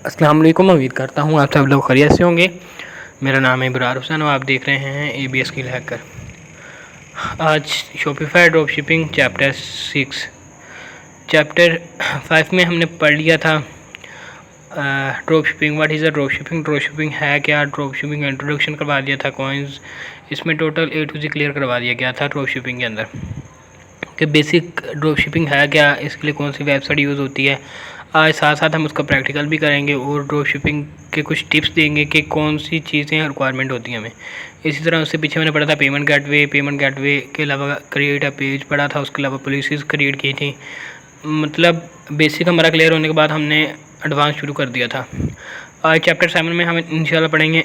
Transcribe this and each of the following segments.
السلام علیکم، امید کرتا ہوں آپ سب لوگ خیریت سے ہوں گے۔ میرا نام ہے ابرار حسین اور آپ دیکھ رہے ہیں ABS اسکل ہیکر۔ آج شاپیفائی ڈراپ شپنگ چیپٹر 5 میں ہم نے پڑھ لیا تھا drop shipping, what is a drop shipping, drop shipping ہے کیا، ڈراپ شپنگ انٹروڈکشن کروا دیا تھا، کوائنز، اس میں total A to Z clear کروا دیا گیا تھا ڈراپ شپنگ کے اندر کہ بیسک ڈراپ شپنگ ہے کیا، اس کے لیے کون سی ویب سائٹ یوز ہوتی ہے۔ آج ساتھ ساتھ ہم اس کا پریکٹیکل بھی کریں گے اور ڈراپ شپنگ کے کچھ ٹپس دیں گے کہ کون سی چیزیں ریکوائرمنٹ ہوتی ہیں ہمیں۔ اسی طرح اس سے پیچھے میں نے پڑھا تھا پیمنٹ گیٹ وے کے علاوہ کریٹ اے پیج پڑھا تھا، اس کے علاوہ پالیسیز کریٹ کی تھیں۔ مطلب بیسک ہمارا کلیئر ہونے کے بعد ہم نے ایڈوانس شروع کر دیا تھا۔ آج چیپٹر 7 میں ہم انشاءاللہ پڑھیں گے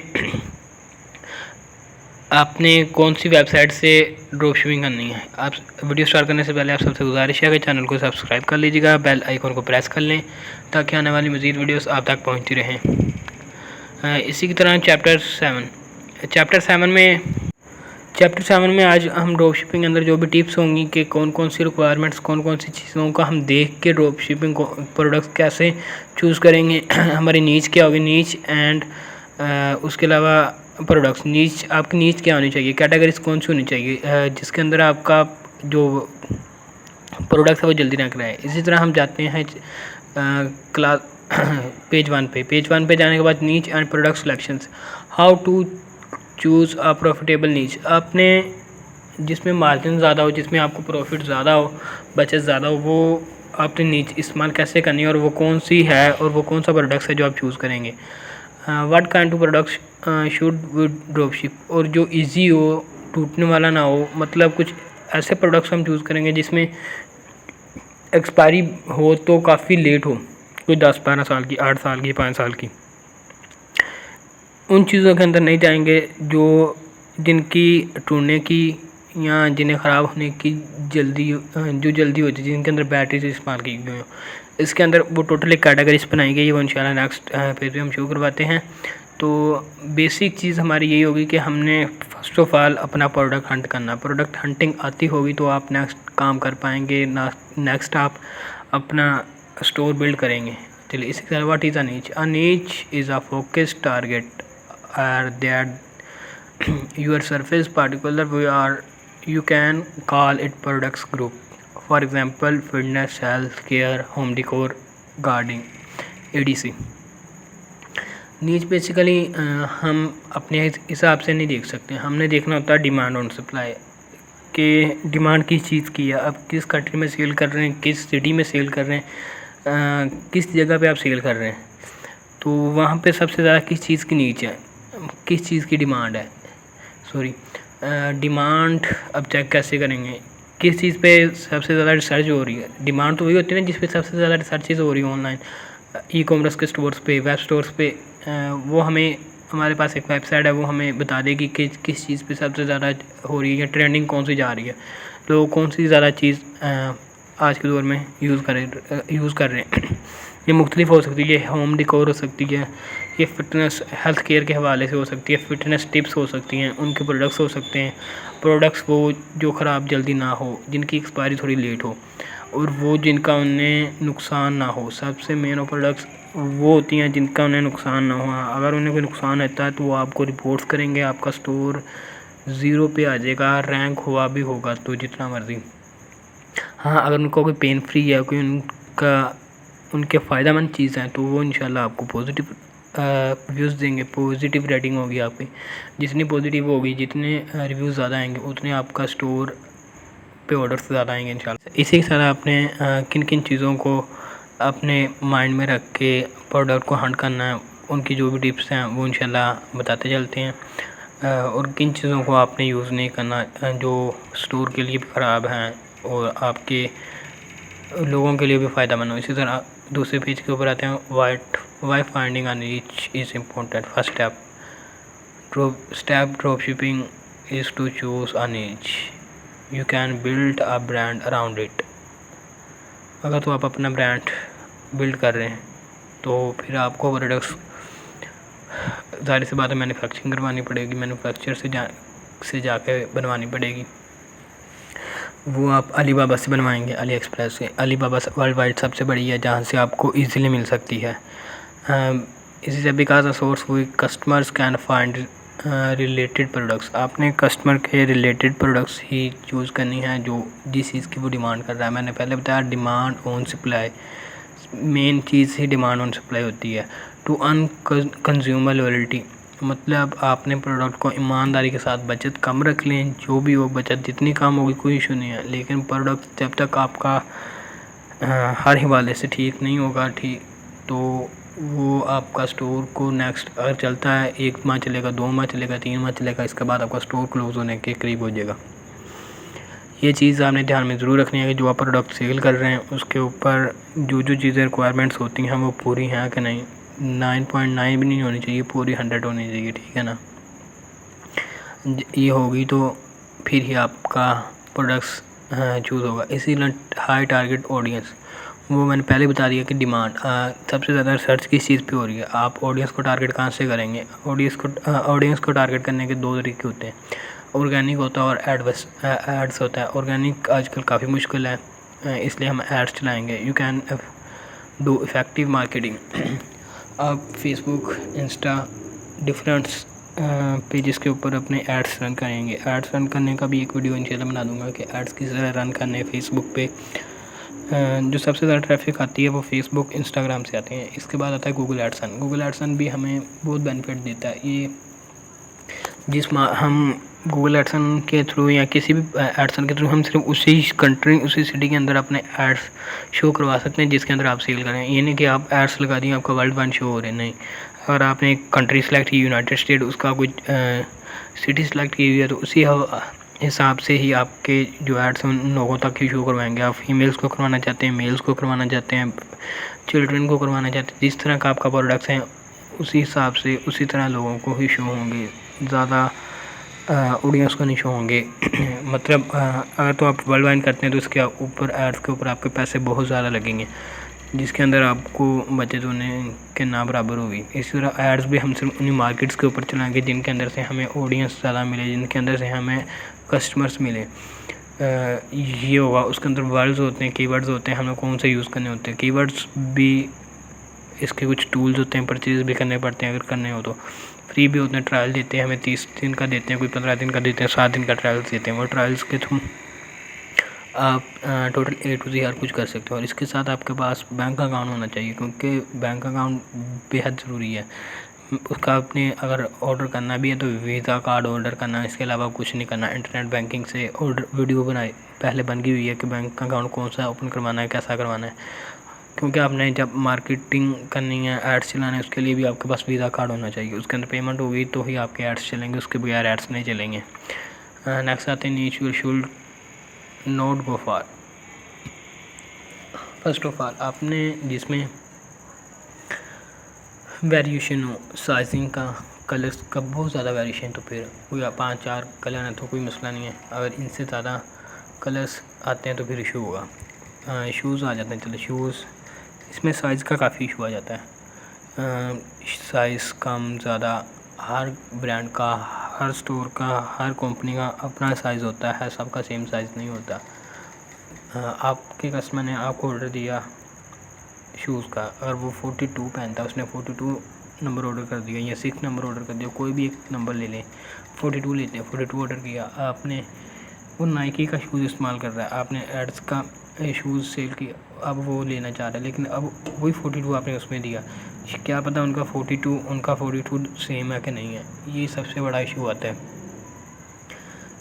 آپ نے کون سی ویب سائٹ سے ڈراپ شپنگ کرنی ہے۔ آپ ویڈیو سٹارٹ کرنے سے پہلے آپ سب سے گزارش ہے کہ چینل کو سبسکرائب کر لیجیے گا، بیل آئیکن کو پریس کر لیں تاکہ آنے والی مزید ویڈیوز آپ تک پہنچتی رہیں۔ اسی کی طرح چیپٹر 7 میں آج ہم ڈراپ شپنگ کے اندر جو بھی ٹپس ہوں گی کہ کون سی ریکوائرمنٹس، کون سی چیزوں کا ہم دیکھ کے ڈراپ شپنگ کو پروڈکٹس کیسے چوز کریں گے، ہماری نیچ کیا ہوگی، نیچ اینڈ اس کے علاوہ پروڈکٹس، نیچ آپ کی نیچ کیا ہونی چاہیے، کیٹیگریز کون سی ہونی چاہیے جس کے اندر آپ کا جو پروڈکٹ ہے وہ جلدی رینک رہے۔ اسی طرح ہم جاتے ہیں کلاس پیج 1 پہ جانے کے بعد niche and product selections, how to choose a profitable niche. آپ نے جس میں مارجن زیادہ ہو، جس میں آپ کو پروفٹ زیادہ ہو، بچت زیادہ ہو، وہ آپ نے نیچ استعمال کیسے کرنی ہے اور وہ کون سی ہے اور وہ کون سا پروڈکٹس ہے جو آپ چوز کریں گے۔ What kind of products should we drop ship, اور جو ایزی ہو، ٹوٹنے والا نہ ہو، مطلب کچھ ایسے پروڈکٹس ہم چوز کریں گے جس میں ایکسپائری ہو تو کافی لیٹ ہو، کوئی 10-12 سال کی، 8 سال کی، 5 سال کی۔ ان چیزوں کے اندر نہیں جائیں گے جن کی ٹوٹنے کی یا جنہیں خراب ہونے کی جلدی ہوتی ہے، جن کے اندر بیٹری سے استعمال کی گئی ہو۔ اس کے اندر وہ ٹوٹل ایک کیٹیگریز بنائی گئی ہے، وہ انشاءاللہ نیکسٹ پیج پہ ہم شو کرواتے ہیں۔ تو بیسک چیز ہماری یہی ہوگی کہ ہم نے فرسٹ آف آل اپنا پروڈکٹ ہنٹ کرنا، پروڈکٹ ہنٹنگ آتی ہوگی تو آپ نیکسٹ کام کر پائیں گے، نیکسٹ آپ اپنا اسٹور بلڈ کریں گے۔ چلیے اس کے what is a niche, a niche is a focus target that your surface particular we are, you can call it products group, for example fitness, health care, home decor, gardening etc۔ Niche basically ہم اپنے حساب سے نہیں دیکھ سکتے، ہم نے دیکھنا ہوتا ہے ڈیمانڈ آن سپلائی، کہ ڈیمانڈ کس چیز کی ہے، اب کس کنٹری میں سیل کر رہے ہیں، کس سٹی میں سیل کر رہے ہیں، کس جگہ پہ آپ سیل کر رہے ہیں، تو وہاں پہ سب سے زیادہ کس چیز کی نیچ ہے، کس چیز کی ڈیمانڈ ہے، ڈیمانڈ اب چیک کیسے کریں گے، کس چیز پہ سب سے زیادہ ریسرچ ہو رہی ہے۔ ڈیمانڈ تو وہی ہوتی ہے نا جس پہ سب سے زیادہ ریسرچز ہو رہی ہیں آن لائن، ای کامرس کے سٹورز پہ، ویب سٹورز پہ، وہ ہمارے پاس ایک ویب سائٹ ہے، وہ ہمیں بتا دے گی کہ کس چیز پہ سب سے زیادہ ہو رہی ہے، ٹرینڈنگ کون سی جا رہی ہے، لوگ کون سی زیادہ چیز آج کے دور میں یوز کر رہے ہیں۔ یہ مختلف ہو سکتی ہے، یہ ہوم ڈیکور ہو سکتی ہے، یہ فٹنس ہیلتھ کیئر کے حوالے سے ہو سکتی ہے، فٹنس ٹپس ہو سکتی ہیں، ان کے پروڈکٹس ہو سکتے ہیں، پروڈکٹس وہ جو خراب جلدی نہ ہو، جن کی ایکسپائری تھوڑی لیٹ ہو، اور وہ جن کا انہیں نقصان نہ ہو۔ سب سے مین پروڈکٹس وہ ہوتی ہیں جن کا انہیں نقصان نہ ہو، اگر انہیں کوئی نقصان ہوتا ہے تو وہ آپ کو رپورٹس کریں گے، آپ کا سٹور 0 پہ آ جائے گا، رینک ہوا بھی ہوگا تو جتنا مرضی۔ ہاں اگر ان کو کوئی پین فری ہے، کوئی ان کے فائدہ مند چیز ہیں تو وہ انشاءاللہ آپ کو پازیٹیو ریویوز دیں گے، پازیٹیو ریٹنگ ہوگی آپ کی، جتنی پازیٹیو ہوگی، جتنے ریویوز زیادہ آئیں گے اتنے آپ کا سٹور پہ آرڈرز زیادہ آئیں گے انشاءاللہ۔ اسی طرح آپ نے کن چیزوں کو اپنے مائنڈ میں رکھ کے پروڈکٹ کو ہنٹ کرنا ہے، ان کی جو بھی ٹپس ہیں وہ انشاءاللہ بتاتے چلتے ہیں، اور کن چیزوں کو آپ نے یوز نہیں کرنا جو سٹور کے لیے بھی خراب ہیں اور آپ کے لوگوں کے لیے بھی فائدہ مند ہو۔ اسی طرح دوسرے پیج کے اوپر آتے ہیں، why finding a niche is important, first step drop shipping is to choose a niche, you can build a brand around it. اگر تو آپ اپنا برانڈ بلڈ کر رہے ہیں تو پھر آپ کو پروڈکٹس ظاہر سی بات ہے مینوفیکچرنگ کروانی پڑے گی، مینوفیکچر سے جا کے بنوانی پڑے گی، وہ آپ علی بابا سے بنوائیں گے، علی ایکسپریس سے۔ علی بابا ورلڈ وائڈ سب سے بڑی ہے جہاں سے آپ کو ایزیلی مل سکتی ہے۔ اسی سے because a source we customers can find related products. آپ نے کسٹمر کے ریلیٹڈ پروڈکٹس ہی چوز کرنی ہے جو جس چیز کی وہ ڈیمانڈ کر رہا ہے. میں نے پہلے بتایا ڈیمانڈ آن سپلائی، مین چیز ہی ڈیمانڈ آن سپلائی ہوتی ہے. ٹو ارن کنزیومر لویلٹی، مطلب آپ نے پروڈکٹ کو ایمانداری کے ساتھ بچت کم رکھ لیں، جو بھی وہ بچت جتنی کم ہوگی کوئی ایشو نہیں ہے، لیکن پروڈکٹ جب تک آپ کا ہر حوالے سے ٹھیک نہیں ہوگا تو وہ آپ کا سٹور کو نیکسٹ اگر چلتا ہے 1 ماہ چلے گا، 2 ماہ چلے گا، 3 ماہ چلے گا، اس کے بعد آپ کا سٹور کلوز ہونے کے قریب ہو جائے گا. یہ چیز آپ نے دھیان میں ضرور رکھنی ہے کہ جو آپ پروڈکٹ سیل کر رہے ہیں اس کے اوپر جو چیزیں ریکوائرمنٹس ہوتی ہیں وہ پوری ہیں کہ نہیں. 9.9 بھی نہیں ہونی چاہیے، پوری 100 ہونی چاہیے، ٹھیک ہے نا. یہ ہوگی تو پھر ہی آپ کا پروڈکٹس چوز ہوگا. اسی لیے ہائی ٹارگیٹ آڈینس، وہ میں نے پہلے بتا دیا کہ ڈیمانڈ سب سے زیادہ ریسرچ کس چیز پہ ہو رہی ہے. آپ آڈینس کو ٹارگیٹ کہاں سے کریں گے؟ آڈینس کو ٹارگیٹ کرنے کے 2 طریقے ہوتے ہیں، آرگینک ہوتا ہے اور ایڈس ہوتا ہے. آرگینک آج کل کافی مشکل ہے، اس لیے ہم ایڈس چلائیں گے. You can do effective marketing. آپ فیس بک، انسٹا، ڈفرینٹس پیجز کے اوپر اپنے ایڈس رن کریں گے. ایڈس رن کرنے کا بھی ایک ویڈیو انشاءاللہ بنا دوں گا کہ ایڈس کس طرح رن کرنے فیس بک پہ. جو سب سے زیادہ ٹریفک آتی ہے وہ فیس بک، انسٹاگرام سے آتے ہیں. اس کے بعد آتا ہے گوگل ایڈسن. گوگل ایڈسن بھی ہمیں بہت بینیفٹ دیتا ہے. یہ ہم گوگل ایڈسن کے تھرو یا کسی بھی ایڈسن کے تھرو ہم صرف اسی کنٹری، اسی سٹی کے اندر اپنے ایڈس شو کروا سکتے ہیں جس کے اندر آپ سیل کریں. یہ نہیں کہ آپ ایڈس لگا دیں آپ کا ورلڈ وائڈ شو ہو رہے، نہیں. اگر آپ نے ایک کنٹری سلیکٹ کی یونائٹڈ اسٹیٹ، اس کا کوئی سٹی سلیکٹ کی ہوئی ہے تو اسی حساب سے ہی آپ کے جو ایڈس ہیں ان لوگوں تک ہی شو کروائیں گے. آپ فیمیلس کو کروانا چاہتے ہیں، میلس کو کروانا چاہتے ہیں، چلڈرن کو کروانا چاہتے ہیں، جس طرح کا آپ کا پروڈکٹس ہیں اسی حساب سے اسی طرح لوگوں کو ہی شو ہوں گے، زیادہ آڈینس کو نہیں شو ہوں گے. مطلب اگر تو آپ ورلڈ وائڈ کرتے ہیں تو اس کے اوپر ایڈس کے اوپر آپ کے پیسے بہت زیادہ لگیں گے، جس کے اندر آپ کو بچت ہونے کے نا برابر ہوگی. اسی طرح ایڈس بھی ہم صرف انہیں مارکیٹس کے اوپر چلائیں گے جن کے اندر سے ہمیں آڈینس زیادہ ملے، جن کے اندر سے ہمیں کسٹمرس ملے. یہ ہوگا. اس کے اندر ورڈز ہوتے ہیں، کی ورڈز ہوتے ہیں، ہمیں کون سے یوز کرنے ہوتے ہیں. کی ورڈز بھی اس کے کچھ ٹولز ہوتے ہیں، پرچیز بھی کرنے پڑتے ہیں اگر کرنے ہو تو. فری بھی ہوتے ہیں، ٹرائل دیتے ہیں ہمیں، 30 دن کا دیتے ہیں، کوئی 15 دن کا دیتے ہیں، 7 دن کا ٹرائلس دیتے ہیں. وہ ٹرائلس کے تھرو آپ ٹوٹل A to Z ہر کچھ کر سکتے ہو. اور اس کے ساتھ آپ کے پاس بینک اکاؤنٹ ہونا چاہیے، کیونکہ بینک اکاؤنٹ بے حد ضروری ہے. اس کا آپ نے اگر آرڈر کرنا بھی ہے تو ویزا کارڈ آرڈر کرنا ہے، اس کے علاوہ کچھ نہیں کرنا. انٹرنیٹ بینکنگ سے آرڈر ویڈیو بنائی پہلے بن گئی ہوئی ہے کہ بینک اکاؤنٹ کون سا اوپن کروانا ہے، کیسا کروانا ہے. کیونکہ آپ نے جب مارکیٹنگ کرنی ہے، ایڈس چلانا ہے، اس کے لیے بھی آپ کے پاس ویزا کارڈ ہونا چاہیے. اس کے اندر پیمنٹ ہوگی تو ہی آپ کے ایڈس چلیں گے، اس کے بغیر ایڈس نہیں چلیں گے. نیکسٹ آتے ہیں niche you should not go for. First of all آپ نے جس میں ویریشن ہو سائزنگ کا، کلرس کا بہت زیادہ ویریشن، تو پھر کوئی 5-4 کلر ہیں تو کوئی مسئلہ نہیں ہے. اگر ان سے زیادہ کلرس آتے ہیں تو پھر ایشو ہوگا. شوز آ جاتے ہیں، چلو شوز اس میں سائز کا کافی ایشو آ جاتا ہے. سائز کم زیادہ ہر برانڈ کا، ہر سٹور کا، ہر کمپنی کا اپنا سائز ہوتا ہے، سب کا سیم سائز نہیں ہوتا. آپ کے کسٹمر نے آپ کو آرڈر دیا شوز کا، اگر وہ 42 پہنتا ہے، اس نے 42 نمبر آرڈر کر دیا یا 6 نمبر آرڈر کر دیا، کوئی بھی ایک نمبر لے لیں، 42 لیتے ہیں، 42 آرڈر کیا آپ نے. وہ نائکی کا شوز استعمال کر رہا ہے، آپ نے ایڈس کا شوز سیل کیا، اب وہ لینا چاہ رہا ہے، لیکن اب وہی 42 آپ نے اس میں دیا. کیا پتہ ان کا 42 سیم ہے کہ نہیں ہے. یہ سب سے بڑا ایشو آتا ہے،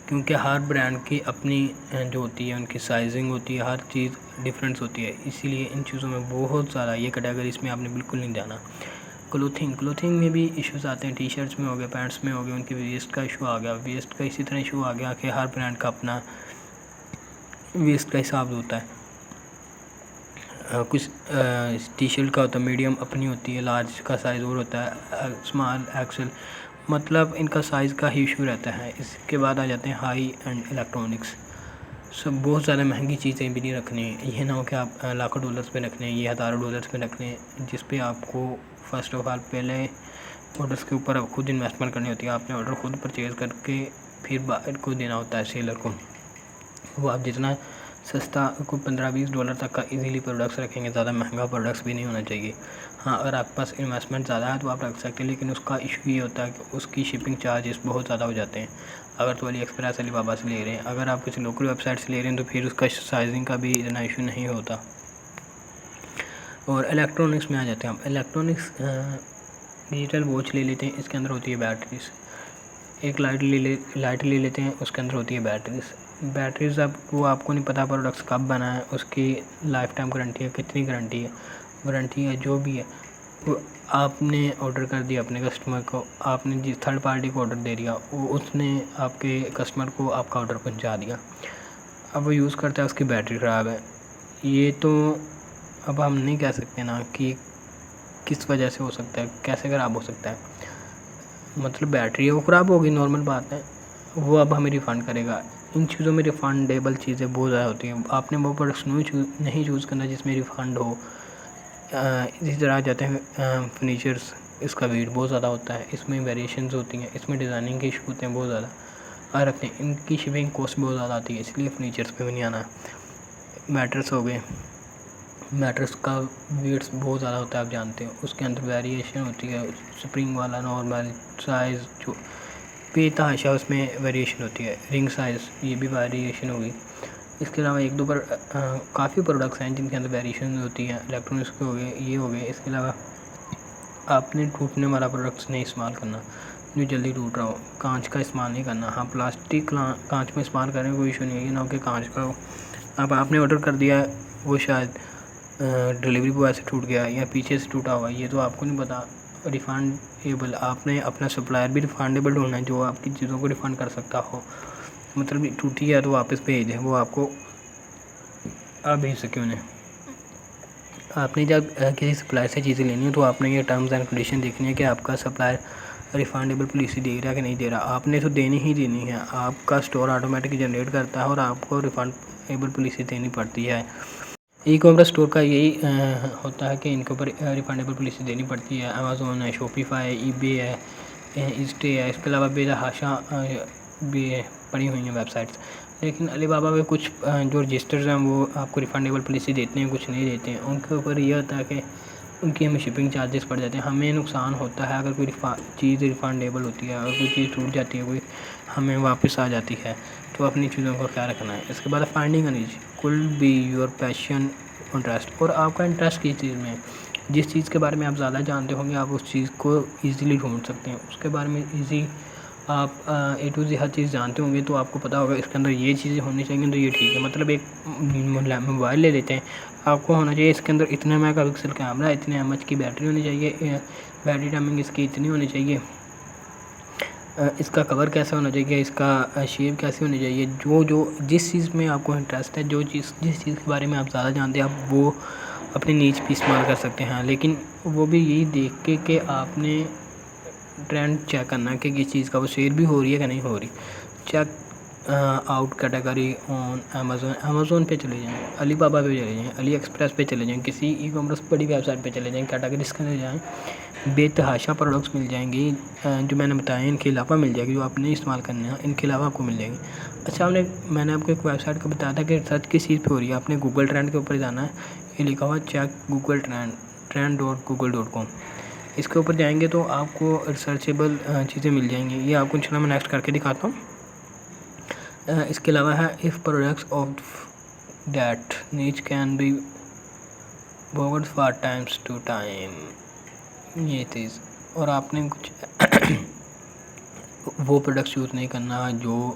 کیونکہ ہر برانڈ کی اپنی جو ہوتی ہے ان کی سائزنگ ہوتی ہے، ہر چیز ڈفرینس ہوتی ہے. اسی لیے ان چیزوں میں بہت زیادہ یہ کیٹیگریز میں آپ نے بالکل نہیں جانا. کلوتھنگ میں بھی ایشوز آتے ہیں. ٹی شرٹس میں ہو گئے، پینٹس میں ہو گئے، ان کی ویسٹ کا ایشو آ گیا. ویسٹ کا اسی طرح ایشو آ گیا کہ ہر برانڈ کا اپنا ویسٹ کا حساب ہوتا ہے. کچھ ٹی شرٹ کا ہوتا ہے میڈیم اپنی ہوتی ہے، لارج کا سائز اور ہوتا ہے، اسمال ایکسل، مطلب ان کا سائز کا ہی ایشو رہتا ہے. اس کے بعد آ جاتے ہیں ہائی اینڈ الیکٹرانکس. سب بہت زیادہ مہنگی چیزیں بھی نہیں رکھنی ہیں. یہ نہ ہو کہ آپ لاکھوں ڈالرس پہ رکھنے ہیں، یہ ہزاروں ڈالرس پہ رکھنے ہیں، جس پہ آپ کو فرسٹ آف آل پہلے آڈرس کے اوپر خود انویسٹمنٹ کرنی ہوتی ہے. آپ نے آڈر خود پرچیز کر کے پھر باہر کو دینا ہوتا ہے سیلر کو. وہ آپ جتنا سستا کوئی $15-20 تک کا ایزیلی پروڈکٹس رکھیں گے، زیادہ مہنگا پروڈکٹس بھی نہیں ہونا چاہیے. ہاں اگر آپ کے پاس انویسٹمنٹ زیادہ ہے تو آپ رکھ سکتے ہیں، لیکن اس کا ایشو یہ ہوتا ہے کہ اس کی شپنگ چارجز بہت زیادہ ہو جاتے ہیں اگر تو علی ایکسپریس علی بابا سے لے رہے ہیں. اگر آپ کسی لوکل ویب سائٹ سے لے رہے ہیں تو پھر اس کا سائزنگ کا بھی اتنا ایشو نہیں ہوتا. اور الیکٹرانکس میں آ جاتے ہیں ہم. الیکٹرانکس ڈیجیٹل واچ لے لیتے ہیں، اس کے اندر ہوتی ہے بیٹریز. ایک لائٹ لے لیتے ہیں، اس کے اندر ہوتی ہے بیٹریز. اب وہ آپ کو نہیں پتہ پروڈکٹس کب بنا ہے، اس کی لائف ٹائم گارنٹی ہے، کتنی وارنٹی ہے، جو بھی ہے وہ آپ نے آرڈر کر دیا اپنے کسٹمر کو، آپ نے جس تھرڈ پارٹی کو آرڈر دے دیا، وہ اس نے آپ کے کسٹمر کو آپ کا آرڈر پہنچا دیا. اب وہ یوز کرتا ہے، اس کی بیٹری خراب ہے. یہ تو اب ہم نہیں کہہ سکتے نا کہ کس وجہ سے ہو سکتا ہے، کیسے خراب ہو سکتا ہے. مطلب بیٹری وہ خراب ہوگی، نارمل بات ہے، وہ اب ہمیں ریفنڈ کرے گا. ان چیزوں میں ریفنڈیبل چیزیں بہت زیادہ ہوتی ہیں. آپ نے وہ پروڈکٹس نہیں چوز کرنا جس میں ریفنڈ ہو. اسی طرح آ جاتے ہیں فرنیچرس، اس کا ویٹ بہت زیادہ ہوتا ہے، اس میں ویریشنز ہوتی ہیں، اس میں ڈیزائننگ کے ایشو ہوتے ہیں بہت زیادہ. اور رکھتے ہیں ان کی شپنگ کاسٹ بہت زیادہ آتی ہے، اس لیے فرنیچرس پہ بھی نہیں آنا. میٹرس ہو گئے، میٹرس کا ویٹس بہت زیادہ ہوتا ہے، آپ جانتے ہیں. اس کے اندر ویریشن ہوتی ہے، سپرنگ والا نارمل سائز جو بے تحاشا اس میں ویریشن ہوتی ہے. رنگ سائز یہ بھی ویریشن ہوگی. اس کے علاوہ ایک دو کافی پروڈکٹس ہیں جن کے اندر ویریشن ہوتی ہیں. الیکٹرانکس کے ہو گئے، یہ ہو گئے. اس کے علاوہ آپ نے ٹوٹنے والا پروڈکٹس نہیں استعمال کرنا جو جلدی ٹوٹ رہا ہو. کانچ کا استعمال نہیں کرنا. ہاں پلاسٹک کانچ میں استعمال کریں کوئی ایشو نہیں ہے، یہ نہ ہو کہ کانچ کا ہو. اب آپ نے آرڈر کر دیا، وہ شاید ڈلیوری بوائے سے ٹوٹ گیا یا پیچھے سے ٹوٹا ہوا، یہ تو آپ کو نہیں پتا. ریفنڈیبل آپ نے اپنا سپلائر بھی ریفنڈیبل ڈھونڈنا ہے جو آپ کی چیزوں کو ریفنڈ کر سکتا ہو. مطلب ٹوٹی ہے تو واپس بھیج دیں، وہ آپ کو آپ بھیج سکیں انہیں. آپ نے جب کسی سپلائر سے چیزیں لینی ہے تو آپ نے یہ ٹرمز اینڈ کنڈیشن دیکھنی ہے کہ آپ کا سپلائر ریفنڈیبل پالیسی دے رہا ہے کہ نہیں دے رہا. آپ نے تو دینی ہی دینی ہے. آپ کا اسٹور آٹومیٹک جنریٹ کرتا ہے اور آپ کو ریفنڈیبل پالیسی دینی پڑتی ہے. ای کامرس اسٹور کا یہی ہوتا ہے کہ ان کے اوپر ریفنڈیبل پالیسی دینی پڑتی ہے. امیزون ہے، شاپیفائی ہے، ای بے ہے، انسٹے ہے. اس کے علاوہ بے تحاشا بھی پڑی ہوئی ہیں ویب سائٹس. لیکن علی بابا میں کچھ جو رجسٹرز ہیں وہ آپ کو ریفنڈیبل پالیسی دیتے ہیں، کچھ نہیں دیتے ہیں. ان کے اوپر یہ ہوتا ہے کہ ان کی ہمیں شپنگ چارجز پڑ جاتے ہیں. ہمیں نقصان ہوتا ہے اگر کوئی چیز ریفنڈیبل ہوتی ہے، اگر کوئی چیز ٹوٹ جاتی ہے، کوئی ہمیں واپس آ جاتی ہے، تو اپنی چیزوں کا خیال رکھنا ہے. اس کے بعد finding a niche could be your passion interest. اور آپ کا انٹرسٹ کس چیز میں ہے، جس چیز کے بارے میں آپ زیادہ جانتے ہوں گے آپ اس چیز کو ایزیلی ڈھونڈ سکتے ہیں. اس کے بارے میں آپ اے ٹو زی ہر چیز جانتے ہوں گے تو آپ کو پتہ ہوگا اس کے اندر یہ چیزیں ہونی چاہیے تو یہ ٹھیک ہے. مطلب ایک موبائل لے لیتے ہیں، آپ کو ہونا چاہیے اس کے اندر اتنے میگا پکسل کیمرہ، اتنے ایم ایچ کی بیٹری ہونی چاہیے، بیٹری ٹائمنگ اس کی اتنی ہونی چاہیے، اس کا کور کیسا ہونا چاہیے، اس کا شیپ کیسی ہونی چاہیے. جو جس چیز میں آپ کو انٹرسٹ ہے، جس چیز کے بارے میں آپ زیادہ جانتے ہیں، آپ وہ اپنی نیچ پہ استعمال کر سکتے ہیں. لیکن وہ بھی یہی دیکھ کے کہ آپ نے ٹرینڈ چیک کرنا ہے کہ کس چیز کا وہ سیل بھی ہو رہی ہے کہ نہیں ہو رہی. Check out category on Amazon پہ چلے جائیں، علی بابا پہ چلے جائیں، علی ایکسپریس پہ چلے جائیں، کسی ای کامرس بڑی ویب سائٹ پہ چلے جائیں، کیٹیگریز کے جائیں، بے تحاشا پروڈکٹس مل جائیں گی جو میں نے بتایا. ان کے علاوہ مل جائے گی جو آپ نے استعمال کرنے ہیں، ان کے علاوہ آپ کو مل جائے گی. اچھا میں نے آپ کو ایک ویب سائٹ کا بتایا تھا کہ سرچ کس چیز پہ ہو رہی ہے. آپ نے گوگل ٹرینڈ کے اوپر جانا ہے، یہ لکھا ہوا چیک گوگل trend.google.com. اس کے اوپر جائیں گے تو آپ کو ریسرچیبل چیزیں مل جائیں گی. یہ آپ کو انشاءاللہ میں نیکسٹ کر کے دکھاتا ہوں. اس کے علاوہ ہے if products of that niche can be bored for times to time, یہ چیز. اور آپ نے کچھ وہ پروڈکٹس یوز نہیں کرنا جو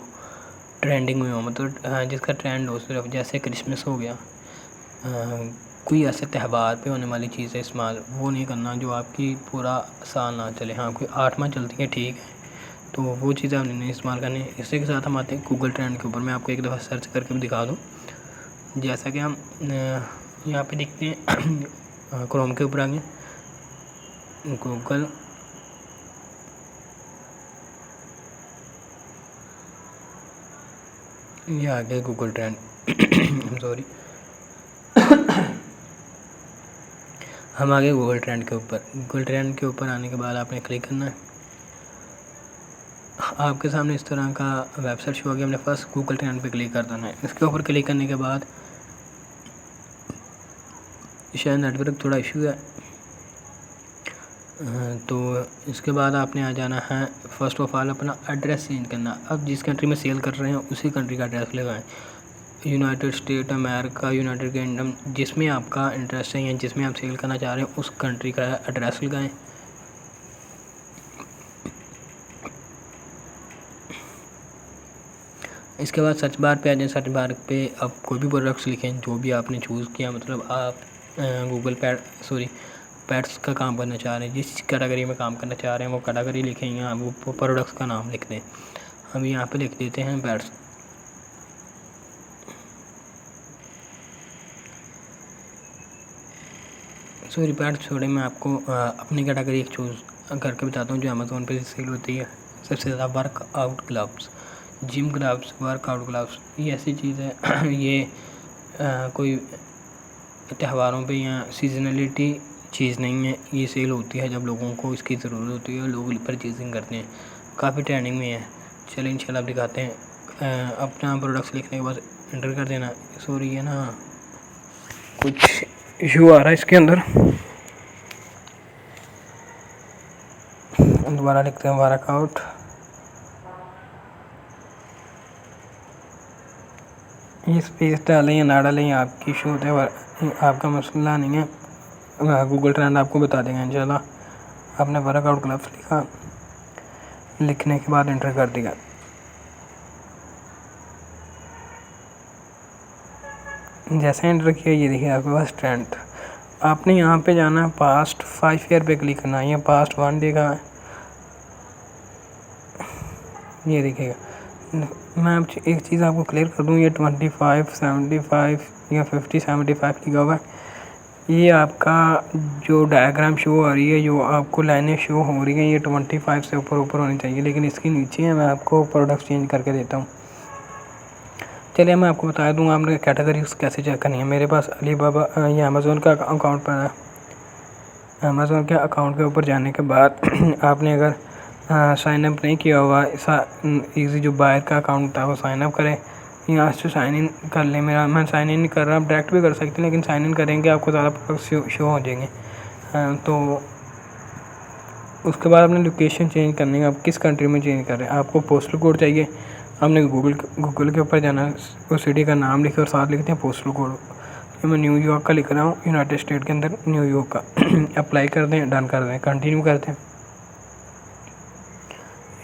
ٹرینڈنگ میں ہو، مطلب جس کا ٹرینڈ ہو. صرف جیسے کرسمس ہو گیا، کوئی ایسے تہوار پہ ہونے والی چیزیں استعمال وہ نہیں کرنا جو آپ کی پورا سال نہ چلے. ہاں کوئی 8 ماہ چلتی ہیں ٹھیک ہے، تو وہ چیزیں ہم نے نہیں استعمال کرنی. اسی کے ساتھ ہم آتے ہیں گوگل ٹرینڈ کے اوپر. میں آپ کو ایک دفعہ سرچ کر کے بھی دکھا دوں. جیسا کہ ہم یہاں پہ دیکھتے ہیں، کروم کے اوپر آ گئے، گوگل یہ آ گیا گوگل ٹرینڈ سوری ہم آ گئے گوگل ٹرینڈ کے اوپر. گوگل ٹرینڈ کے اوپر آنے کے بعد آپ نے کلک کرنا ہے. آپ کے سامنے اس طرح کا ویب سائٹ شو ہو گیا. ہم نے فرسٹ گوگل ٹرینڈ پہ کلک کر دینا ہے. اس کے اوپر کلک کرنے کے بعد شاید نیٹ ورک تھوڑا ایشو ہے. تو اس کے بعد آپ نے آ جانا ہے فرسٹ آف آل اپنا ایڈریس چینج کرنا. اب جس کنٹری میں سیل کر رہے ہیں اسی کنٹری کا ایڈریس لگائیں. یونائٹڈ اسٹیٹ امریکہ، یونائٹڈ کنگڈم، جس میں آپ کا انٹرسٹ ہے یا جس میں آپ سیل کرنا چاہ رہے ہیں اس کنٹری کا ایڈریس لگائیں. اس کے بعد سرچ بار پہ آ جائیں. سرچ بار پہ آپ کوئی بھی پروڈکٹس لکھیں جو بھی آپ نے چوز کیا. مطلب آپ گوگل پیٹس کا کام کرنا چاہ رہے ہیں، جس کیٹیگری میں کام کرنا چاہ رہے ہیں وہ کیٹیگری لکھیں یا وہ پروڈکٹس کا نام لکھ دیں. ہم یہاں پہ لکھ دیتے ہیں پیٹس. پیٹس چھوڑے، میں آپ کو اپنی کیٹیگری ایک چوز کر کے بتاتا ہوں جو امیزون پہ سیل ہوتی ہے. سب سے زیادہ ورک آؤٹ گلوز، جم گلوز، ورک آؤٹ گلوز. یہ ایسی چیز ہے یہ کوئی تہواروں پہ یا سیزنلٹی چیز نہیں ہے. یہ سیل ہوتی ہے جب لوگوں کو اس کی ضرورت ہوتی ہے، لوگ پرچیزنگ کرتے ہیں. کافی ٹرینڈنگ میں ہے. چلیں انشاءاللہ آپ دکھاتے ہیں. اپنا پروڈکٹس لکھنے کے بعد انٹر کر دینا. سوری ہے نا کچھ ایشو آ رہا ہے اس کے اندر. دوبارہ لکھتے ہیں ورک آؤٹ. یہ اسپیس ڈالیں یا نہ ڈالیں آپ کی ایشو ہوتا ہے، آپ کا مسئلہ نہیں ہے. گوگل ٹرینڈ آپ کو بتا دیں گے انشاءاللہ. آپ نے ورک آؤٹ گلوز لکھا، لکھنے کے بعد انٹر کر دیا. جیسے انٹر کیا یہ دیکھیے آپ کے پاس ٹرینڈ. آپ نے یہاں پہ جانا ہے پاسٹ 5 ایئر پہ کلک کرنا ہے یا پاسٹ 1 ڈے کا. یہ دیکھیے گا. میں ایک چیز آپ کو کلیئر کر دوں، یہ 25 75 یا 50 75 لکھا ہوا ہے. یہ آپ کا جو ڈائیگرام شو ہو رہی ہے، جو آپ کو لائنیں شو ہو رہی ہیں، یہ 25 سے اوپر ہونی چاہیے. لیکن اس کے نیچے ہے، میں آپ کو پروڈکٹس چینج کر کے دیتا ہوں. چلیے میں آپ کو بتا دوں آپ نے کیٹیگریز کیسے چیک کرنی ہے. میرے پاس علی بابا یہ امیزون کا اکاؤنٹ پر ہے. امیزون کے اکاؤنٹ کے اوپر جانے کے بعد آپ نے اگر سائن اپ نہیں کیا ہوا، ایزی جو بائر کا اکاؤنٹ تھا وہ سائن اپ کریں. یہاں سے سائن ان کر لیں. میں سائن ان نہیں کر رہا، آپ ڈائریکٹ بھی کر سکتے ہیں لیکن سائن ان کریں گے آپ کو زیادہ پروڈکٹس شو ہو جائیں گے. تو اس کے بعد آپ نے لوکیشن چینج کرنی ہے. آپ کس کنٹری میں چینج کر رہے ہیں. آپ کو پوسٹل کوڈ چاہیے. آپ نے گوگل کے اوپر جانا ہے، اس سٹی کا نام لکھے اور ساتھ لکھتے ہیں پوسٹل کوڈ. میں نیو یارک کا لکھ رہا ہوں، یونائٹڈ اسٹیٹ کے اندر نیو یارک کا. اپلائی کر دیں، ڈن کر دیں، کنٹینیو کرتے ہیں.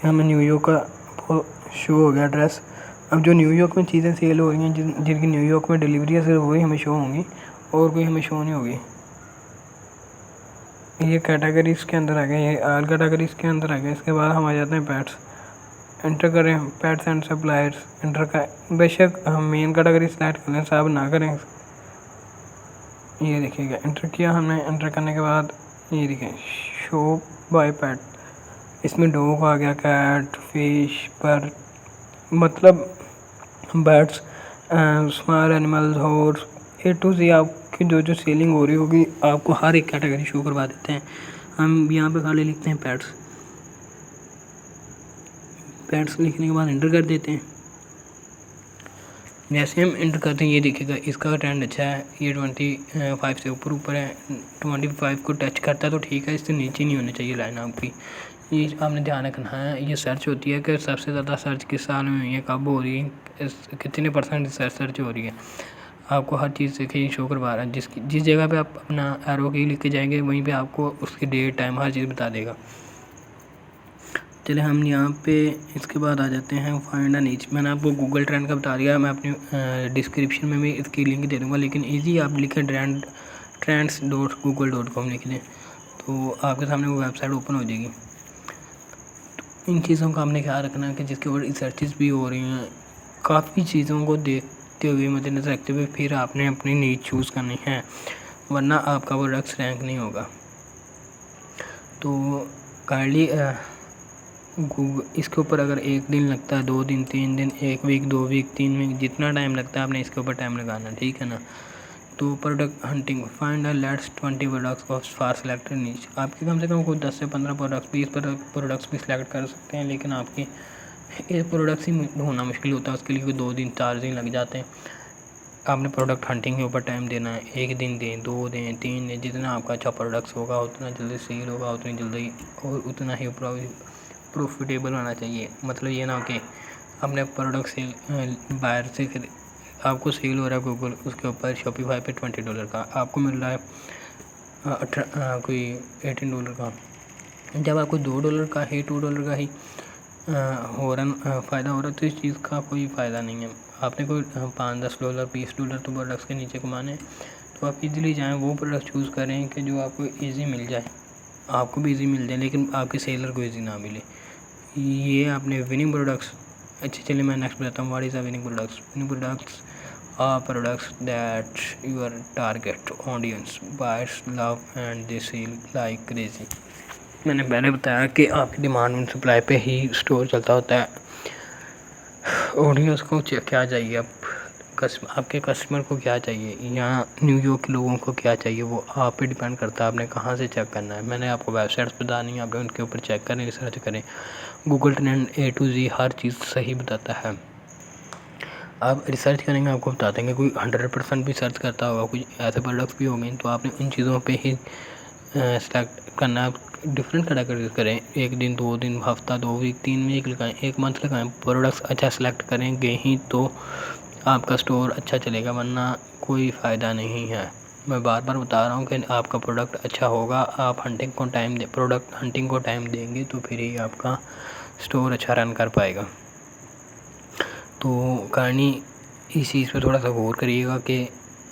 ہمیں نیو یارک کا شو ہو گیا ایڈریس. اب جو نیو یارک میں چیزیں سیل ہو رہی ہیں، جن کی نیو یارک میں ڈلیوری ہے، صرف وہی ہمیں شو ہوں گی اور کوئی ہمیں شو نہیں ہوگی. یہ کیٹیگریز کے اندر آ گئے، یہ آل کیٹیگریز کے اندر آ گئے. اس کے بعد ہم آ جاتے ہیں پیٹس. انٹر کریں پیٹس اینڈ سپلائرس. انٹر کا بے شک ہم مین کیٹیگری سلیکٹ کریں، صاحب نہ کریں. یہ دیکھیے گا انٹر کیا ہم نے. انٹر کرنے کے بعد یہ دیکھیں شو بائی پیٹ. اس میں ڈوگ آ گیا، کیٹ، فش، برڈ، مطلب birds, small animals, horse, A to Z آپ کی جو سیلنگ ہو رہی ہوگی آپ کو ہر ایک کیٹیگری شو کروا دیتے ہیں. ہم یہاں پہ خالی لکھتے ہیں پیٹس. پیٹس لکھنے کے بعد انٹر کر دیتے ہیں. جیسے ہم انٹر کرتے ہیں یہ دیکھے گا اس کا ٹرینڈ اچھا ہے. یہ 25 سے اوپر ہے. 25 کو ٹچ کرتا ہے تو ٹھیک ہے، اس سے نیچے نہیں ہونی چاہیے لائن آپ کی. یہ آپ نے دھیان رکھنا ہے. یہ سرچ ہوتی ہے کہ سب سے زیادہ سرچ کس سال میں ہوئی ہے، کب ہو رہی ہے، کتنے % سرچ ہو رہی ہے. آپ کو ہر چیز دیکھیں یہ شو کروا رہا ہے. جس جگہ پہ آپ اپنا ایرو کی لکھ کے جائیں گے وہیں پہ آپ کو اس کی ڈیٹ، ٹائم، ہر چیز بتا دے گا. چلے ہم یہاں پہ اس کے بعد آ جاتے ہیں فائنڈ اینڈ نیچ. میں نے آپ کو گوگل ٹرینڈ کا بتا دیا. میں اپنی ڈسکرپشن میں بھی اس کی لنک دے دوں گا، لیکن ایزی آپ لکھیں trends.google.com لکھ لیں تو آپ کے سامنے وہ ویب سائٹ اوپن ہو جائے گی. ان چیزوں کا ہم نے خیال رکھنا ہے کہ جس کے اوپر ریسرچز بھی ہو رہی ہیں. کافی چیزوں کو دیکھتے ہوئے، مد نظر رکھتے ہوئے پھر آپ نے اپنی نیچ چوز کرنی ہے، ورنہ آپ کا پروڈکٹس رینک نہیں ہوگا. تو کائنڈلی اس کے اوپر اگر 1 دن لگتا ہے، 2 دن، 3 دن، 1 ویک، 2 ویک، 3 ویک، جتنا ٹائم لگتا ہے آپ نے اس کے اوپر ٹائم لگانا، ٹھیک ہے نا. تو product hunting, find let's 20 products for selected niche. آپ کے کم سے کم کوئی 10 سے 15 پروڈکٹس، 20 پروڈکٹس بھی سلیکٹ کر سکتے ہیں، لیکن آپ کی ایک پروڈکٹس ہی ڈھونڈنا مشکل ہوتا ہے. اس کے لیے کوئی 2 دن 4 دن لگ جاتے ہیں. آپ نے پروڈکٹ ہنٹنگ کے اوپر ٹائم دینا ہے، 1 دن دیں، 2 دیں، 3 دیں، جتنا آپ کا اچھا پروڈکٹس ہوگا اتنا جلدی سیل ہوگا، اتنی جلدی اور اتنا ہی پروفیٹیبل ہونا چاہیے. مطلب یہ نہ ہو کہ اپنے پروڈکٹ سیل باہر سے آپ کو سیل ہو رہا ہے گوگل اس کے اوپر شاپیفائی پہ $20 کا، آپ کو مل رہا ہے کوئی $18 کا. جب آپ کو $2 کا ہی $2 کا ہی فائدہ ہو رہا ہے تو اس چیز کا کوئی فائدہ نہیں ہے. آپ نے کوئی $5-10 $20 تو پروڈکٹس کے نیچے کمانے ہیں تو آپ ایزیلی جائیں وہ پروڈکٹ چوز کریں کہ جو آپ کو ایزی مل جائے، آپ کو بھی ایزی مل جائے لیکن آپ کے سیلر کو ایزی نہ ملے. یہ آپ نے وننگ پروڈکٹس. اچھا چلیے میں نیکسٹ بتاتا ہوں. What is winning products? Winning products are products that your target audience buyers love and they sell like crazy. میں نے پہلے بتایا کہ آپ کی ڈیمانڈ اینڈ سپلائی پہ ہی اسٹور چلتا ہوتا ہے. آڈینس کو کیا چاہیے، آپ کے کسٹمر کو کیا چاہیے یا نیو یارک کے لوگوں کو کیا چاہیے، وہ آپ پہ ڈیپینڈ کرتا ہے آپ نے کہاں سے چیک کرنا ہے. میں نے آپ کو ویب سائٹس بتانی ہے، آپ ان کے اوپر چیک کریں، ریسرچ کریں. Google trend A to Z ہر چیز صحیح بتاتا ہے. آپ ریسرچ کریں گے آپ کو بتا دیں گے. کوئی 100% بھی سرچ کرتا ہوگا، کچھ ایسے پروڈکٹس بھی ہوں گے تو آپ نے ان چیزوں پہ ہی سلیکٹ کرنا ہے. ڈفرینٹ کیٹیگریز کریں، 1 دن 2 دن ہفتہ 2 ویک 3 ویک لگائیں، 1 منتھ لگائیں. پروڈکٹس اچھا سلیکٹ کریں گے ہی تو آپ کا اسٹور اچھا چلے گا، ورنہ کوئی فائدہ نہیں ہے. میں بار بار بتا رہا ہوں کہ آپ کا پروڈکٹ اچھا ہوگا، آپ پروڈکٹ ہنٹنگ کو ٹائم دیں گے تو پھر ہی آپ کا اسٹور اچھا رن کر پائے گا. تو کہانی اس چیز پہ تھوڑا سا غور کریے گا کہ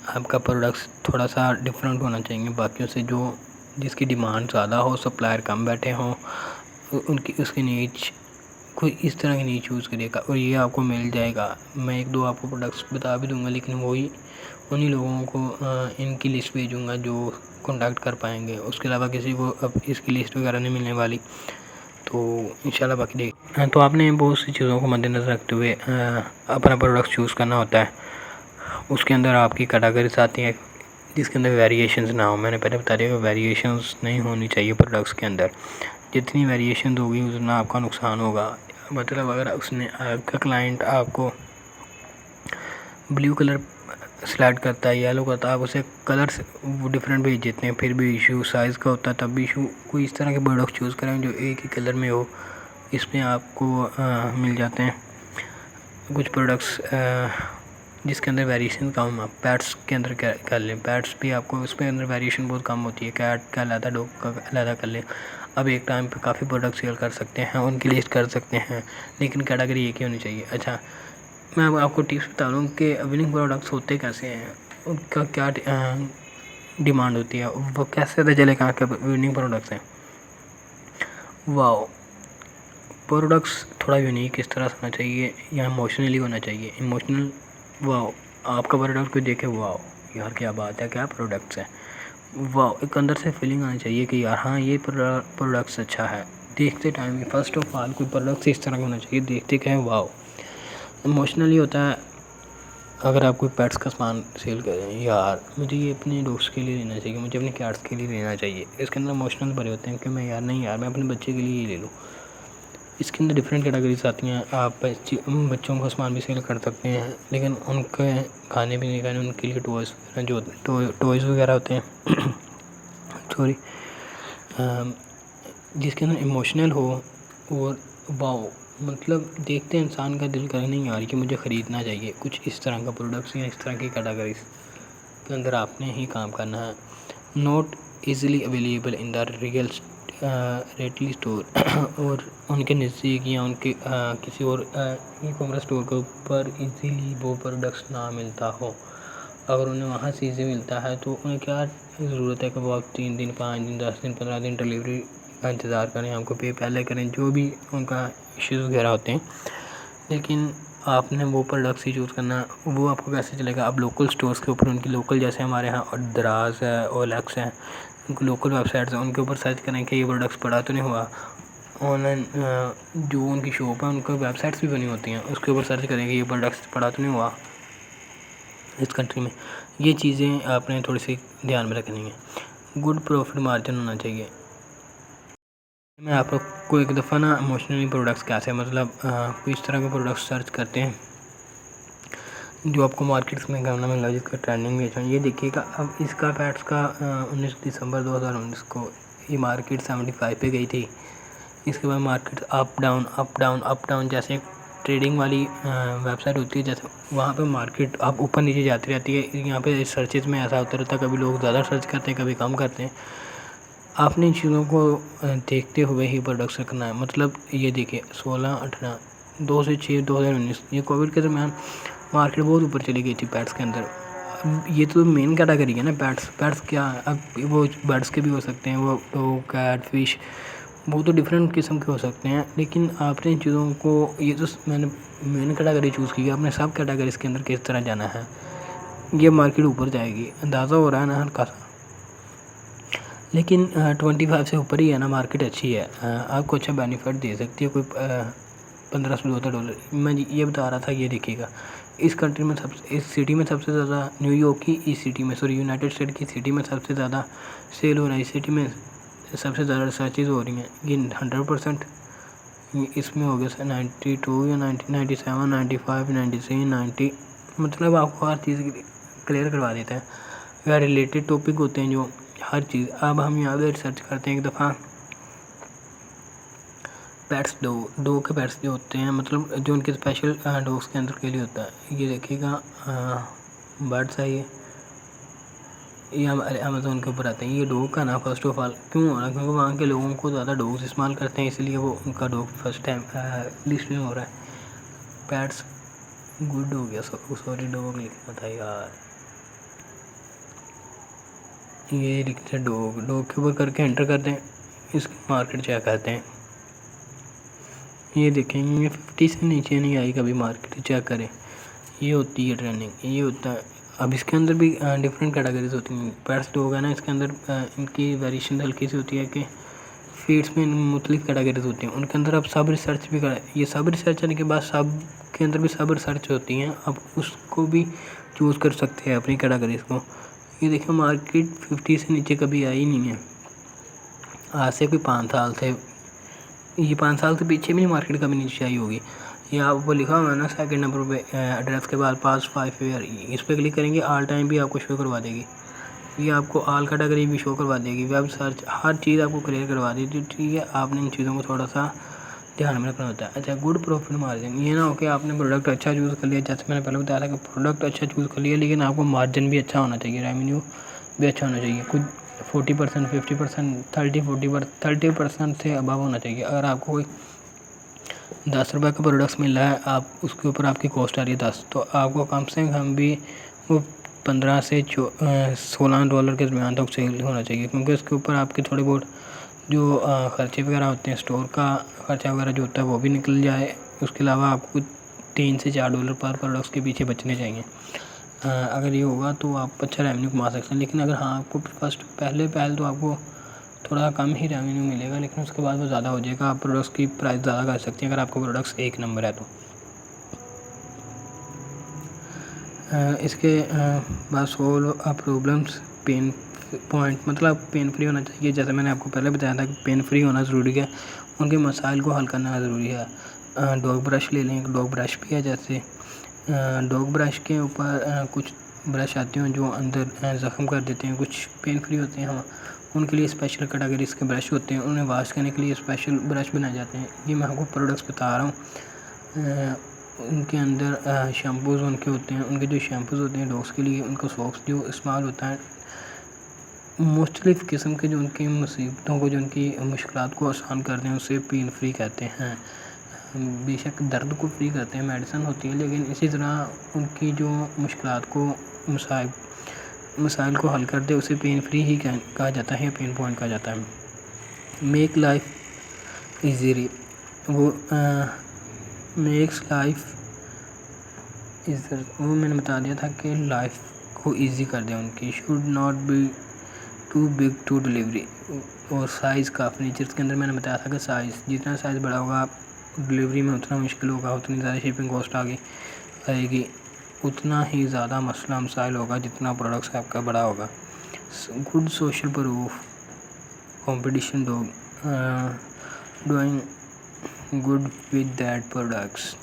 آپ کا پروڈکٹس تھوڑا سا ڈفرینٹ ہونا چاہیے باقیوں سے. جس کی ڈیمانڈ زیادہ ہو، سپلائر کم بیٹھے ہوں، اس کی نیچ کوئی اس طرح کی نیچ چوز کریے گا اور یہ آپ کو مل جائے گا. میں 1-2 آپ کو پروڈکٹس بتا بھی دوں گا لیکن انہی لوگوں کو ان کی لسٹ بھیجوں گا جو کانٹیکٹ کر پائیں گے. اس کے علاوہ کسی کو اب اس کی لسٹ وغیرہ نہیں ملنے والی. تو انشاءاللہ باقی تو آپ نے بہت سی چیزوں کو مد نظر رکھتے ہوئے اپنا پروڈکٹ چوز کرنا ہوتا ہے. اس کے اندر آپ کی کیٹیگریز آتی ہیں جس کے اندر ویریشنز نہ ہوں. میں نے پہلے بتا دیا کہ ویریشنز نہیں ہونی چاہیے پروڈکٹس کے اندر. جتنی ویریشنز ہوگی اتنا آپ کا نقصان ہوگا. مطلب اگر آپ کا کلائنٹ آپ کو بلیو کلر سلیکٹ کرتا ہے، یلو کرتا ہے، آپ اسے کلرس ڈفرینٹ بھیج دیتے ہیں پھر بھی ایشو، سائز کا ہوتا ہے تب بھی ایشو. کوئی اس طرح کے پروڈکٹ چوز کریں جو ایک ہی کلر میں ہو. اس میں آپ کو مل جاتے ہیں کچھ پروڈکٹس جس کے اندر ویریشن کم. آپ پیٹس کے اندر کر لیں، پیٹس بھی آپ کو اس کے اندر ویریشن بہت کم ہوتی ہے. کیٹ کا علیحدہ، ڈاگ کا علیحدہ کر لیں. اب ایک ٹائم پہ کافی پروڈکٹ سیل کر سکتے ہیں، ان کی لسٹ کر سکتے ہیں لیکن کیٹیگری ایک ہی ہونی چاہیے. اچھا میں آپ کو ٹپس بتا دوں کہ وننگ پروڈکٹس ہوتے کیسے ہیں، ان کا کیا ڈیمانڈ ہوتی ہے، وہ کیسے پتہ چلے کہاں کے وننگ پروڈکٹس ہیں. واو پروڈکٹس تھوڑا یونیک اس طرح سے ہونا چاہیے یا ایموشنلی ہونا چاہیے. ایموشنل واو آپ کا پروڈکٹ کو دیکھے واو یار کیا بات ہے، کیا پروڈکٹس ہیں. واو ایک اندر سے فیلنگ آنی چاہیے کہ یار ہاں یہ پروڈکٹس اچھا ہے. دیکھتے ٹائم فرسٹ آف آل کوئی پروڈکٹس اس طرح کا ہونا چاہیے دیکھتے کہ واو. ایموشنلی ہوتا ہے اگر آپ کوئی پیٹس کا سامان سیل کریں، یار مجھے یہ اپنے ڈوگس کے لیے لینا چاہیے، مجھے اپنے کیٹس کے لیے لینا چاہیے. اس کے اندر ایموشنل بھرے ہوتے ہیں کہ میں اپنے بچے کے لیے ہی لے لوں. اس کے اندر ڈفرینٹ کیٹیگریز آتی ہیں. آپ بچوں کا سامان بھی سیل کر سکتے ہیں لیکن ان کے کھانے پینے کا ان کے لیے ٹوائز وغیرہ ہوتے ہیں جس کے اندر ایموشنل ہو اور واو مطلب دیکھتے ہیں انسان کا دل کرے نہیں یار کہ مجھے خریدنا چاہیے. کچھ اس طرح کا پروڈکٹس یا اس طرح کی کیٹیگریز کے اندر آپ نے ہی کام کرنا ہے. Not easily available in the retail store اور ان کے نزدیک یا ان کے کسی اور ای کامرس اسٹور کے اوپر ایزیلی وہ پروڈکٹس نہ ملتا ہو. اگر انہیں وہاں سے ایزی ملتا ہے تو انہیں کیا ضرورت ہے کہ وہ 3 دن 5 دن 10 دن 15 دن ڈیلیوری کا انتظار کریں، آپ کو پے پہلے کریں، جو بھی ان کا ایشوز وغیرہ ہوتے ہیں. لیکن آپ نے وہ پروڈکٹس ہی چوز کرنا. وہ آپ کو کیسے چلے گا؟ آپ لوکل اسٹورس کے اوپر ان کی لوکل جیسے ہمارے یہاں دراز ہے، OLX ہے، ان کی لوکل ویب سائٹس ہیں، ان کے اوپر سرچ کریں کہ یہ پروڈکٹس پڑا تو نہیں ہوا. آن لائن جو ان کی شاپ ہے ان کی ویب سائٹس بھی بنی ہوتی ہیں، اس کے اوپر سرچ کریں کہ یہ پروڈکٹس پڑا تو نہیں ہوا اس کنٹری میں. یہ چیزیں آپ نے تھوڑی سی دھیان میں رکھنی ہیں. گڈ پروفٹ مارجن ہونا چاہیے. میں آپ کو ایک دفعہ ایموشنلی پروڈکٹس کیسے مطلب کوئی اس طرح کے پروڈکٹس سرچ کرتے ہیں جو آپ کو مارکیٹس میں کرنا مل رہا ہے، جس کا ٹرینڈنگ بھی اچھا ہے. یہ دیکھیے گا اب اس کا پیٹس کا 19 دسمبر 2019 کو یہ مارکیٹ 75 پہ گئی تھی. اس کے بعد market up down up down up down, جیسے ٹریڈنگ والی ویب سائٹ ہوتی ہے جیسے وہاں پہ مارکیٹ اب اوپر نیچے جاتی رہتی ہے. یہاں پہ سرچز میں ایسا ہوتا رہتا ہے، کبھی لوگ زیادہ سرچ کرتے ہیں کبھی کم کرتے ہیں. آپ نے ان چیزوں کو دیکھتے ہوئے ہی پروڈکٹس رکھنا ہے. مطلب یہ دیکھیں 16/18 2 سے 6 2019 یہ کووڈ کے درمیان مارکیٹ بہت اوپر چلی گئی تھی پیٹس کے اندر. اب یہ تو مین کیٹاگری ہے نا پیٹس کیا اب وہ برڈس کے بھی ہو سکتے ہیں، وہ ڈوگ کیٹ فش وہ تو ڈفرینٹ قسم کے ہو سکتے ہیں. لیکن آپ نے ان چیزوں کو یہ تو میں نے مین کیٹاگری چوز کی ہے، آپ نے سب کیٹاگریز کے اندر کس طرح جانا ہے. یہ مارکیٹ اوپر جائے گی، اندازہ ہو رہا ہے نا ہلکا سا. لیکن 25 سے اوپر ہی ہے نا، مارکیٹ اچھی ہے، آپ کو اچھا بینیفٹ دے سکتی ہے. کوئی $1500 میں یہ بتا رہا تھا. یہ دیکھیے گا اس کنٹری میں اس سٹی میں سب سے زیادہ نیو یارک کی اس سٹی میں یونائٹڈ اسٹیٹ کی سٹی میں سب سے زیادہ سیل ہو رہا ہے. اس سٹی میں سب سے زیادہ ریسرچز ہو رہی ہیں. یہ 100% اس میں ہو گیا 92 یا 97 95 93 90، مطلب آپ کو ہر چیز کلیئر کروا دیتا ہے. یا ریلیٹڈ ٹاپک ہوتے ہیں جو ہر چیز. اب ہم یہاں پہ ریسرچ کرتے ہیں ایک دفعہ پیٹس ڈوگ کے پیٹس جو ہوتے ہیں، مطلب جو ان کے اسپیشل ڈوگس کے اندر کے لیے ہوتا ہے. یہ دیکھیے گا برڈس ہے یہ ہمارے امیزون کے اوپر آتے ہیں. یہ ڈوگ کا نا فرسٹ آف آل کیوں ہو رہا ہے؟ کیونکہ وہاں کے لوگوں کو زیادہ ڈوگس استعمال کرتے ہیں، اس لیے وہ ان کا ڈوگ فرسٹ ٹائم لسٹ میں ہو رہا ہے. پیٹس گڈ ہو گیا، سوری ڈوگ لکھنا تھا یار. یہ لکھتے ہیں ڈوگ کے اوپر کر کے انٹر کرتے ہیں، اس کی مارکیٹ چیک کرتے ہیں. یہ دیکھیں گے 50 سے نیچے نہیں آئی کبھی مارکیٹ، چیک کریں. یہ ہوتی ہے ٹریننگ، یہ ہوتا ہے. اب اس کے اندر بھی ڈفرینٹ کیٹاگریز ہوتی ہیں. پیٹس ڈوگ ہے نا، اس کے اندر ان کی ویریشن ہلکی سی ہوتی ہے کہ فیڈس میں مختلف کیٹاگریز ہوتی ہیں. ان کے اندر اب سب ریسرچ بھی یہ سب ریسرچ آنے کے بعد سب کے اندر بھی سب ریسرچ ہوتی ہیں. اب اس کو بھی چوز کر سکتے ہیں اپنی کیٹاگریز کو. یہ دیکھیں مارکیٹ 50 سے نیچے کبھی آئی نہیں ہے آج سے کوئی 5 سال سے. یہ 5 سال سے پیچھے بھی نہیں مارکیٹ کبھی نیچے آئی ہوگی. یہ آپ کو لکھا ہوا ہے نا سیکنڈ نمبر پہ ایڈریس کے بعد پاس 5 ایئر، اس پہ کلک کریں گے آل ٹائم بھی آپ کو شو کروا دے گی. یہ آپ کو آل کیٹاگری بھی شو کروا دے گی. ویب سرچ ہر چیز آپ کو کلیئر کروا دی تھی. ٹھیک ہے، آپ نے ان چیزوں کو تھوڑا سا دھیان میں رکھنا ہوتا ہے. اچھا گڈ پروفٹ مارجن، یہ نہ ہو کہ آپ نے پروڈکٹ اچھا چوز کر لیا. جیسے میں نے پہلے بتایا تھا کہ پروڈکٹ اچھا چوز کر لیا لیکن آپ کو مارجن بھی اچھا ہونا چاہیے، ریونیو بھی اچھا ہونا چاہیے. کچھ 40% 50% 30% سے ابو ہونا چاہیے. اگر آپ کو کوئی $10 کا پروڈکٹس مل رہا ہے، آپ اس کے اوپر آپ کی کاسٹ آ رہی ہے 10، تو آپ کو کم سے کم بھی وہ $15 سے $16 کے درمیان تک سیل ہونا چاہیے. کیونکہ اس کے اوپر آپ کے تھوڑے بہت جو خرچے وغیرہ ہوتے ہیں، اسٹور کا خرچہ وغیرہ جو ہوتا ہے وہ بھی نکل جائے. اس کے علاوہ آپ کو $3 سے $4 پر پروڈکٹس کے پیچھے بچنے چاہیے. اگر یہ ہوگا تو آپ اچھا ریونیو کما سکتے ہیں. لیکن اگر آپ کو پہلے تو آپ کو تھوڑا کم ہی ریونیو ملے گا، لیکن اس کے بعد وہ زیادہ ہو جائے گا. آپ پروڈکٹس کی پرائس زیادہ کر سکتے ہیں اگر آپ کو پروڈکٹس 1 نمبر ہے تو. اس کے بعد سولو پرابلمس پین پوائنٹ، مطلب پین فری ہونا چاہیے. جیسے میں نے آپ کو پہلے بتایا تھا کہ پین فری ہونا ضروری ہے، ان کے مسائل کو حل کرنا ضروری ہے. ڈاگ برش لے لیں، ڈاگ برش بھی ہے. جیسے ڈاگ برش کے اوپر کچھ برش آتے ہیں جو اندر زخم کر دیتے ہیں، کچھ پین فری ہوتے ہیں. ان کے لیے اسپیشل کیٹاگریز کے برش ہوتے ہیں، انہیں واش کرنے کے لیے اسپیشل برش بنائے جاتے ہیں. یہ میں آپ کو پروڈکٹس بتا رہا ہوں. ان کے اندر شیمپوز ان کے ہوتے ہیں، ان کے جو شیمپوز ہوتے ہیں ڈاگس کے لیے، ان کا سوپس جو استعمال ہوتا ہے مختلف قسم کے جو ان کی مصیبتوں کو، جو ان کی مشکلات کو آسان کرتے ہیں، اسے پین فری کہتے ہیں. بے شک درد کو فری کرتے ہیں، میڈیسن ہوتی ہے، لیکن اسی طرح ان کی جو مشکلات کو مسائل کو حل کر دے اسے پین فری ہی کہا جاتا ہے یا پین پوائنٹ کہا جاتا ہے. میک لائف ایزیلی، وہ میکس لائف وہ میں نے بتا دیا تھا کہ لائف کو ایزی کر دیں ان کی. Should not be too big to delivery. اور سائز کا فرنیچرس کے اندر میں نے بتایا تھا کہ جتنا سائز بڑا ہوگا ڈلیوری میں اتنا مشکل ہوگا، اتنی زیادہ شپنگ کاسٹ آئے گی، اتنا ہی زیادہ مسئلہ مسائل ہوگا جتنا پروڈکٹس آپ کا بڑا ہوگا. Good social proof competition doing good with that products.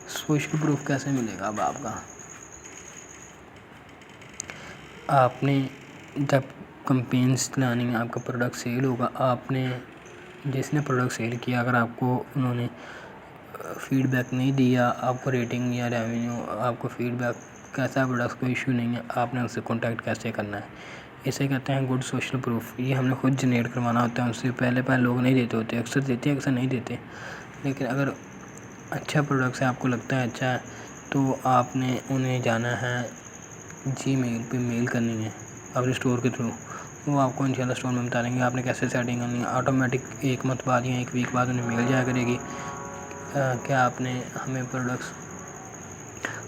Social proof کیسے ملے گا اب آپ کا؟ آپ نے جب کمپینس چلانی ہے، آپ کا پروڈکٹ سیل ہوگا، آپ نے جس نے پروڈکٹ سیل کیا اگر آپ کو انہوں نے فیڈ بیک نہیں دیا، آپ کو ریٹنگ یا ریونیو، آپ کو فیڈ بیک کیسا پروڈکٹ کوئی ایشو نہیں ہے، آپ نے ان سے کانٹیکٹ کیسے کرنا ہے؟ اسے کہتے ہیں گڈ سوشل پروف۔ یہ ہم نے خود جنریٹ کروانا ہوتا ہے، ان سے پہلے لوگ نہیں دیتے ہوتے، اکثر دیتے ہیں اکثر نہیں دیتے۔ لیکن اگر اچھا پروڈکٹ ہے، آپ کو لگتا ہے اچھا ہے، تو آپ نے انہیں جانا ہے جی میل پہ میل کرنی ہے اپنے اسٹور کے تھرو، وہ آپ کو انشاءاللہ اسٹور میں بتا دیں گے آپ نے کیسے سیٹنگ کرنی ہے۔ آٹومیٹک ایک منتھ بعد یا ایک ویک بعد انہیں میل جایا کرے گی کہ آپ نے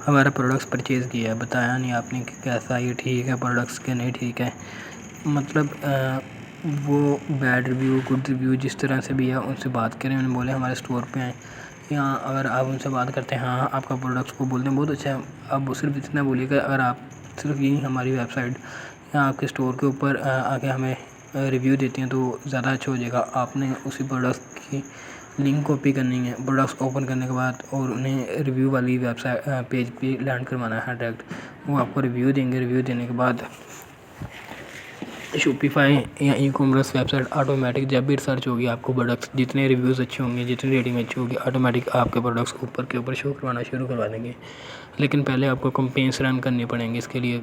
ہمارا پروڈکٹس پرچیز کیا ہے، بتایا نہیں آپ نے کہ کیسا یہ ٹھیک ہے پروڈکٹس کے نہیں ٹھیک ہے۔ مطلب وہ بیڈ ریویو گڈ ریویو جس طرح سے بھی ہے ان سے بات کریں، انہیں بولیں ہمارے اسٹور پہ آئیں، یا اگر آپ ان سے بات کرتے ہیں ہاں آپ کا پروڈکٹس کو بولتے ہیں بہت اچھا ہے، اب صرف اتنا بولیے کہ اگر آپ صرف یہی ہماری ویب سائٹ یا آپ کے اسٹور کے اوپر آ کے ہمیں ریویو دیتے ہیں تو زیادہ اچھا ہو جائے گا۔ آپ نے اسی پروڈکٹ کی لنک کاپی کرنی ہے پروڈکٹس اوپن کرنے کے بعد، اور انہیں ریویو والی ویب سائٹ پیج پہ لینڈ کروانا ہے ڈائریکٹ، وہ آپ کو ریویو دیں گے۔ ریویو دینے کے بعد شوپیفائی یا e commerce website automatic جب بھی ریسرچ ہوگی، آپ کو پروڈکٹس جتنے ریویوز اچھے ہوں گے، جتنی ریٹنگ اچھی ہوگی، آٹومیٹک آپ کے پروڈکٹس اوپر کے اوپر شو کروانا شروع کروا دیں گے۔ لیکن پہلے آپ کو کمپینس رن کرنی پڑیں گی، اس کے لیے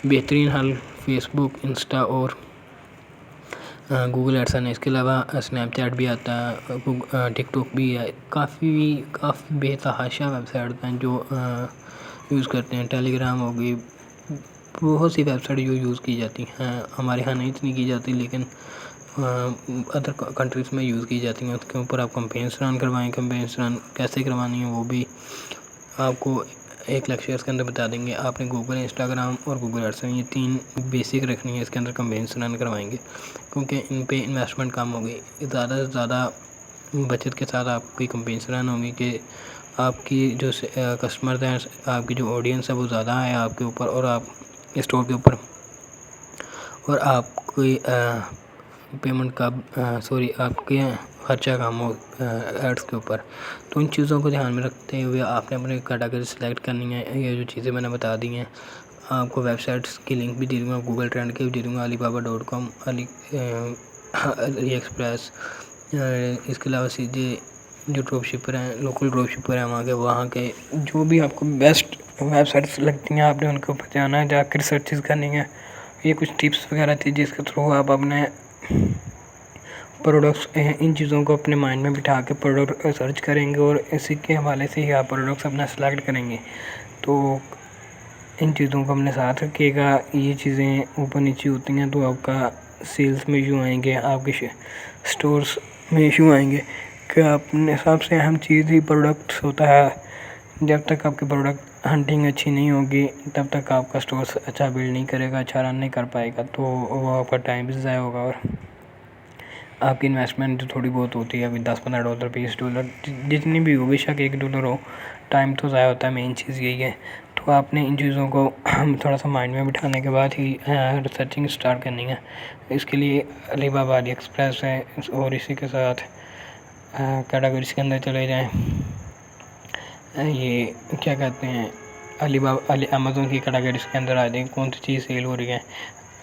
بہترین حل فیس بک، انسٹا اور گوگل ایڈسن ہے۔ اس کے علاوہ اسنیپ چیٹ بھی آتا ہے، ٹک ٹاک بھی ہے، کافی بے تحاشا ویب سائٹ ہیں جو یوز کرتے ہیں۔ ٹیلی گرام ہوگی، بہت سی ویب سائٹ جو یوز کی جاتی ہیں، ہمارے یہاں نہیں اتنی کی جاتی لیکن ادر کنٹریز میں یوز کی جاتی ہیں۔ اس کے اوپر آپ کمپینس رن کروائیں، کمپینس رن کیسے کروانی ہے وہ بھی آپ کو ایک لیکچرز کے اندر بتا دیں گے۔ آپ نے گوگل، انسٹاگرام اور گوگل ایڈسن یہ 3 بیسک رکھنی ہے، اس کے اندر کمپینس رن کروائیں گے کیونکہ ان پہ انویسٹمنٹ کم ہوگی، زیادہ سے زیادہ بچت کے ساتھ آپ کی کمپینس رن ہوگی کہ آپ کی جو کسٹمرز ہیں، آپ کی جو آڈینس ہے وہ زیادہ ہے آپ کے اوپر، اور آپ اسٹور کے اوپر، اور آپ کوئی پیمنٹ کا آپ کے خرچہ کم ہو ایڈس کے اوپر۔ تو ان چیزوں کو دھیان میں رکھتے ہوئے آپ نے اپنی کیٹیگری سلیکٹ کرنی ہے۔ یہ جو چیزیں میں نے بتا دی ہیں، آپ کو ویب سائٹس کی لنک بھی دے دوں گا، گوگل ٹرینڈ کے بھی دے دوں گا، alibaba.com، علی ایکسپریس، اس کے علاوہ سیدھے جو ڈراپ شپر ہیں، لوکل ڈراپ شپر ہیں وہاں کے جو بھی آپ کو بیسٹ ویب سائٹس لگتی ہیں، آپ نے ان کے اوپر جانا ہے، جا کے ریسرچز کرنی ہے۔ یہ کچھ ٹپس وغیرہ تھی جس کے تھرو آپ اپنے پروڈکٹس ان چیزوں کو اپنے مائنڈ میں بٹھا کے پروڈکٹ سرچ کریں گے، اور اسی کے حوالے سے ہی آپ پروڈکٹس اپنا سلیکٹ کریں گے۔ تو ان چیزوں کو اپنے ساتھ رکھیے گا، یہ چیزیں اوپر نیچے ہوتی ہیں تو آپ کا سیلز میں ایشو آئیں گے، آپ کے سٹورز میں ایشو آئیں گے کہ اپنے حساب سے اہم چیز ہی پروڈکٹس ہوتا ہے۔ جب تک آپ کے پروڈکٹ ہنٹنگ اچھی نہیں ہوگی تب تک آپ کا سٹورز اچھا بلڈ نہیں کرے گا، اچھا رن نہیں کر پائے گا، تو وہ آپ کا ٹائم بھی ضائع ہوگا، اور آپ کی انویسٹمنٹ جو تھوڑی بہت ہوتی ہے ابھی $10-15 $20 جتنی بھی ہو، بے شک $1 ہو، ٹائم تو ضائع ہوتا ہے، مین چیز یہی ہے۔ تو آپ نے ان چیزوں کو تھوڑا سا مائنڈ میں بٹھانے کے بعد ہی ریسرچنگ سٹارٹ کرنی ہے۔ اس کے لیے علی بابا، علی ایکسپریس ہے، اور اسی کے ساتھ کیٹیگریز کے اندر چلے جائیں، یہ کیا کہتے ہیں امیزون کی کیٹیگریز کے اندر آ جائیں، کون سی چیز سیل ہو رہی ہے،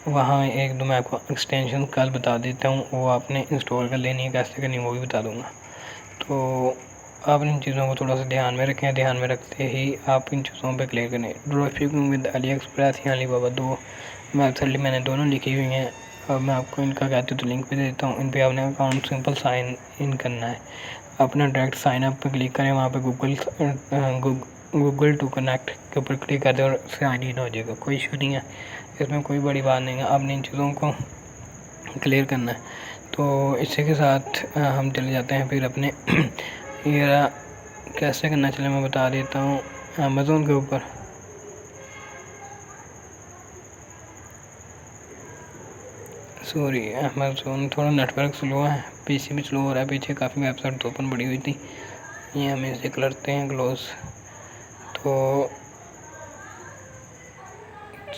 وہاں ایک دو میں آپ کو ایکسٹینشن کل بتا دیتا ہوں، وہ آپ نے انسٹال کر لینی ہے، کیسے کرنی ہے وہ بھی بتا دوں گا۔ تو آپ ان چیزوں کو تھوڑا سا دھیان میں رکھیں، دھیان میں رکھتے ہی آپ ان چیزوں پہ کلک کریں۔ Drop shipping with Ali express یا علی بابا، 2 ویب سائٹ میں نے دونوں لکھی ہوئی ہیں، اور میں آپ کو ان کا کہتے تو لنک بھی دے دیتا ہوں۔ ان پہ آپ نے اکاؤنٹ سمپل سائن ان کرنا ہے، اپنا ڈائریکٹ سائن اپ پہ کلک کریں، وہاں پہ گوگل ٹو کنیکٹ کے اوپر کلک کر دیں اور سائن ان ہو جائے گا، کوئی ایشو نہیں ہے، اس میں کوئی بڑی بات نہیں ہے، آپ نے ان چیزوں کو کلیئر کرنا ہے۔ تو اسی کے ساتھ ہم چلے جاتے ہیں پھر اپنے یہ کیسے کرنا چلے میں بتا دیتا ہوں۔ امیزون کے اوپر امیزون تھوڑا نیٹ ورک سلو ہے، پی سی بھی سلو ہو رہا ہے، پیچھے کافی ویب سائٹ اوپن پڑی ہوئی تھی، یہ ہم اسے کرتے ہیں کلوز۔ تو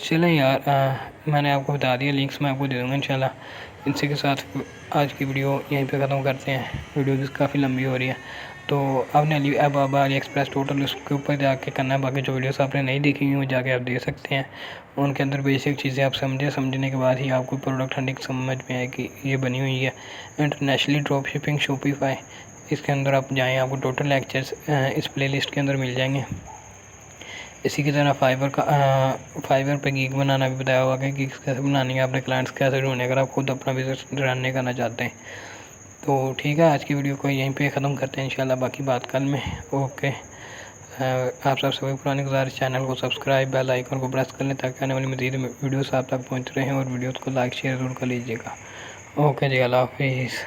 چلیں یار، میں نے آپ کو بتا دیا، لنکس میں آپ کو دے دوں گا انشاءاللہ۔ اسی کے ساتھ آج کی ویڈیو یہیں پہ ختم کرتے ہیں، ویڈیو کافی لمبی ہو رہی ہے۔ تو آپ نے اب علی ایکسپریس ٹوٹل اس کے اوپر جا کے کرنا ہے. باقی جو ویڈیوز آپ نے نہیں دیکھی ہوئی وہ جا کے آپ دیکھ سکتے ہیں. ان کے اندر بیسک چیزیں آپ سمجھنے کے بعد ہی آپ کو پروڈکٹ ہنٹنگ سمجھ میں آئے کہ یہ بنی ہوئی ہے. انٹرنیشنلی ڈراپ شپنگ شوپیفائی، اس کے اندر آپ جائیں، آپ کو ٹوٹل لیکچرز اس پلے لسٹ کے اندر مل جائیں گے. اسی کی طرح فائبر پہ گیگ بنانا بھی بتایا ہوا کہ گیگس کیسے بنانی ہے، اپنے کلائنٹس کیسے ڈھونڈنے اگر آپ خود اپنا بزنس رن نہیں کرنا چاہتے ہیں. تو ٹھیک ہے، آج کی ویڈیو کو یہیں پہ ختم کرتے ہیں انشاءاللہ، باقی بات کل میں. اوکے. آپ سب سے پرانی گزارش، چینل کو سبسکرائب، بیل آئیکن کو پریس کر لیں تاکہ آنے والی مزید ویڈیوز آپ تک پہنچ رہے ہیں، اور ویڈیوز کو لائک شیئر ضرور کر لیجیے گا. اوکے جی، اللہ حافظ.